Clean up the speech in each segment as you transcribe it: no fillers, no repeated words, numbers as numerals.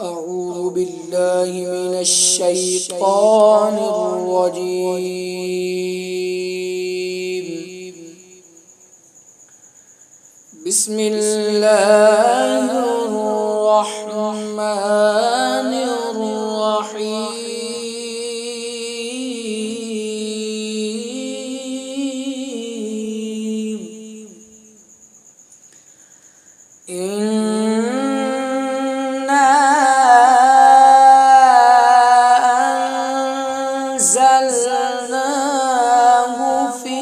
أعوذ بالله من الشيطان الرجيم. بسم الله الرحمن الرحيم. أنزلناه في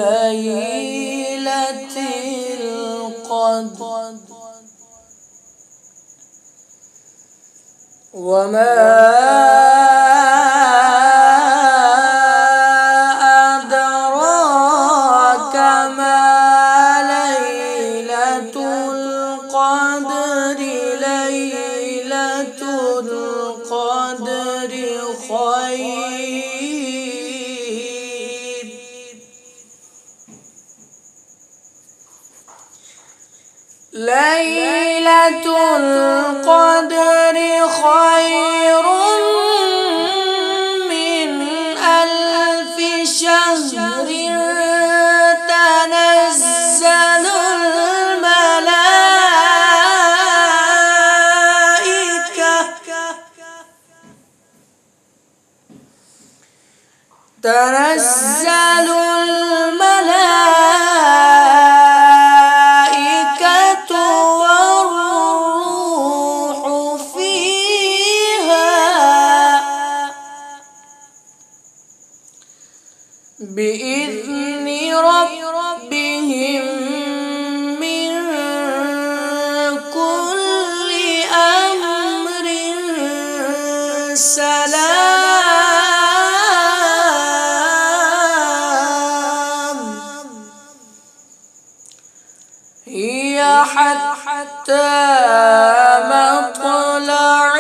ليلة القدر وما أدراك ما ليلة القدر. ليلة القدر خير ليلة القدر خير من ألف شهر. تنزل الملائكة والروح فيها بإذن ربهم من كل أمر سلام. هي حتى مطلع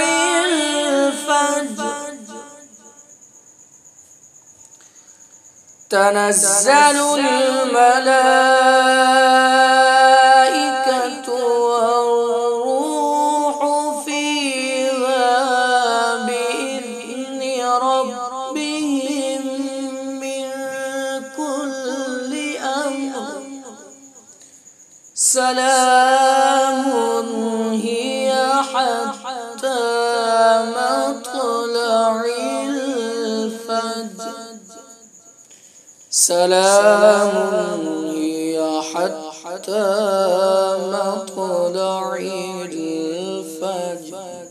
الفجر. تنزل الملائكة والروح فيها بإذن ربهم من كل أمر سلام. هي حتى مطلع الفجر. سلام هي حتى مطلع الفجر.